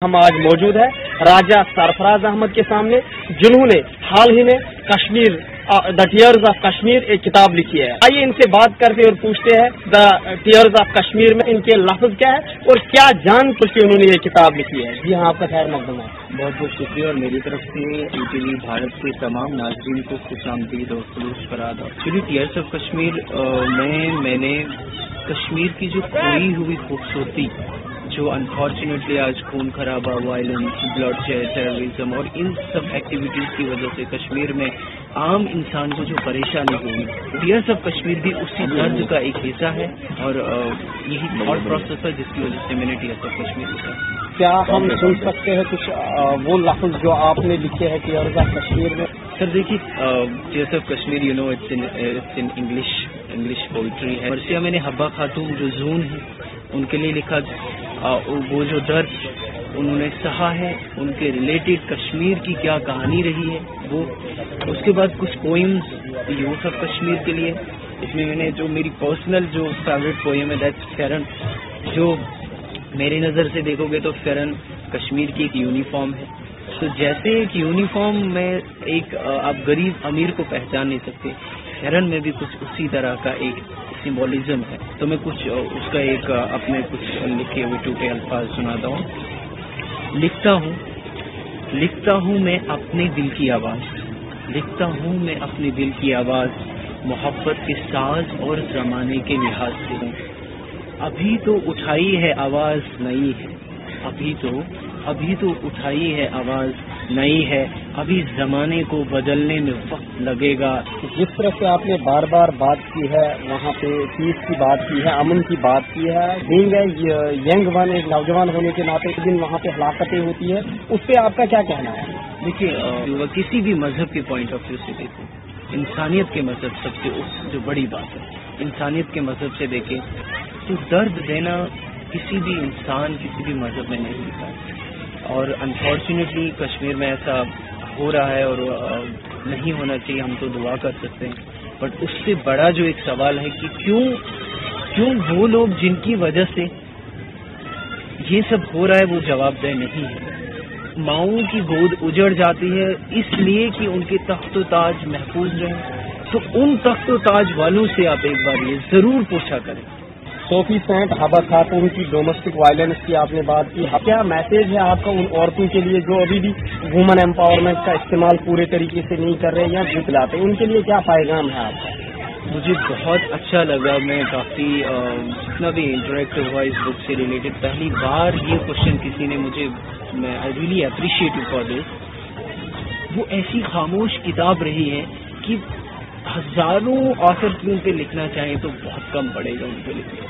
ہم آج موجود ہیں راجہ سرفراز احمد کے سامنے، جنہوں نے حال ہی میں کشمیر دا ٹیئرز آف کشمیر ایک کتاب لکھی ہے۔ آئیے ان سے بات کرتے اور پوچھتے ہیں دا ٹیئرز آف کشمیر میں ان کے لفظ کیا ہے اور کیا جان کر کے انہوں نے یہ کتاب لکھی ہے۔ جی ہاں، آپ کا خیر مقدم ہے۔ بہت بہت شکریہ، اور میری طرف سے ETV بھارت کے تمام ناظرین کو خوش آمدید اور خلوص فراد۔ ایکچولی ٹیئرز آف کشمیر میں نے کشمیر کی جو کھوئی ہوئی خوبصورتی، جو انفارچونیٹلی آج خون خرابہ، وائلنس، بلڈ ٹیررزم اور ان سب ایکٹیویٹیز کی وجہ سے کشمیر میں عام انسان کو جو پریشانی ہوئی، ٹیئرز آف کشمیر بھی اسی درد کا ایک حصہ ہے، اور یہی تھاٹ پروسیس ہے جس کی وجہ سے میں نے ٹیئرز آف کشمیر لکھا۔ کیا ہم سن سکتے ہیں کچھ وہ لفظ جو آپ نے لکھے ہیں ٹیئرز آف کشمیر میں؟ سر دیکھیے، tears of Kashmir it's in English poetry ہے۔ مرثیہ میں نے حبہ خاتون جو زون ہے ان کے لیے لکھا، وہ جو درد انہوں نے سہا ہے، ان کے ریلیٹڈ کشمیر کی کیا کہانی رہی ہے وہ۔ اس کے بعد کچھ پوئمز یوتھ آف کشمیر کے لیے، اس میں نے جو میری پرسنل جو فیوریٹ پوئم ہے دیٹس فرن، جو میری نظر سے دیکھو گے تو فرن کشمیر کی ایک یونیفارم ہے۔ تو جیسے ایک یونیفارم میں ایک آپ غریب امیر کو پہچان نہیں سکتے، فرن میں بھی کچھ اسی طرح کا ایک سمبولزم ہے۔ تو میں کچھ اس کا ایک اپنے کچھ لکھے ہوئے ٹوٹے الفاظ سناتا ہوں۔ لکھتا ہوں میں اپنے دل کی آواز، لکھتا ہوں میں اپنے دل کی آواز، محبت کے ساز اور زمانے کے لحاظ سے ہوں۔ ابھی تو اٹھائی ہے آواز نئی ہے، ابھی تو اٹھائی ہے آواز نئی ہے، ابھی زمانے کو بدلنے میں وقت لگے گا۔ جس طرح سے آپ نے بار بار بات کی ہے، وہاں پہ پیس کی بات کی ہے، امن کی بات کی ہے، بینگ ینگ ون، ایک نوجوان ہونے کے ناطے دن وہاں پہ ہلاکتیں ہوتی ہے، اس پہ آپ کا کیا کہنا ہے؟ دیکھیے، کسی بھی مذہب کے پوائنٹ آف ویو سے دیکھیں، انسانیت کے مذہب سب سے جو بڑی بات ہے، انسانیت کے مذہب سے دیکھیں تو درد دینا کسی بھی انسان کسی بھی مذہب میں نہیں ہوتا، اور انفارچونیٹلی کشمیر میں ایسا ہو رہا ہے اور نہیں ہونا چاہیے۔ ہم تو دعا کر سکتے ہیں، بٹ اس سے بڑا جو ایک سوال ہے کہ کیوں وہ لوگ جن کی وجہ سے یہ سب ہو رہا ہے وہ جواب دہ نہیں ہے۔ ماؤں کی گود اجڑ جاتی ہے اس لیے کہ ان کے تخت و تاج محفوظ رہیں، تو ان تخت و تاج والوں سے آپ ایک بار یہ ضرور پوچھا کریں۔ صوفی سینٹ حبہ خاتون کی ڈومیسٹک وائلنس کی آپ نے بات کی، کیا میسج ہے آپ کا ان عورتوں کے لیے جو ابھی بھی وومن امپاورمنٹ کا استعمال پورے طریقے سے نہیں کر رہے یا جھٹلاتے ہیں، ان کے لیے کیا پیغام ہے آپ کا؟ مجھے بہت اچھا لگا، میں کافی جتنا بھی انٹریکٹ ہوا اس بک سے ریلیٹڈ، پہلی بار یہ کوشچن کسی نے مجھے، میں I really appreciate you for this. وہ ایسی خاموش کتاب رہی ہے کہ ہزاروں آثر کیوں پہ لکھنا چاہیں تو بہت کم پڑے گا ان پہ لکھنا۔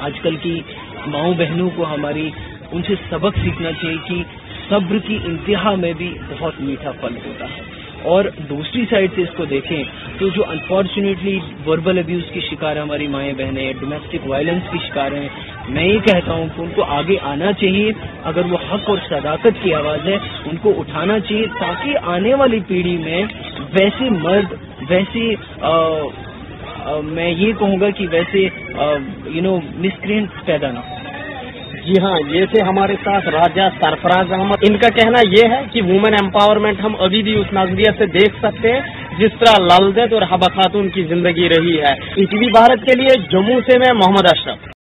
آج کل کی ماؤں بہنوں کو ہماری ان سے سبق سیکھنا چاہیے کہ صبر کی انتہا میں بھی بہت میٹھا پھل ہوتا ہے۔ اور دوسری سائڈ سے اس کو دیکھیں تو جو انفارچونیٹلی وربل ابیوز کی شکار ہماری مائیں بہنیں، ڈومیسٹک وائلنس کی شکار ہیں، میں یہ کہتا ہوں کہ ان کو آگے آنا چاہیے، اگر وہ حق اور صداقت کی آواز ہے ان کو اٹھانا چاہیے، تاکہ آنے والی پیڑھی میں ویسے مرد، ویسے میں یہ کہوں گا کہ ویسے مسکرینٹس پیدا نہ ہو۔ جی ہاں، یہ تھے ہمارے ساتھ راجہ سرفراز احمد۔ ان کا کہنا یہ ہے کہ وومن امپاورمنٹ ہم ابھی بھی اس نظریے سے دیکھ سکتے ہیں جس طرح لل دیت اور حبہ خاتون کی زندگی رہی ہے۔ ETV بھارت کے لیے جموں سے میں محمد اشرف۔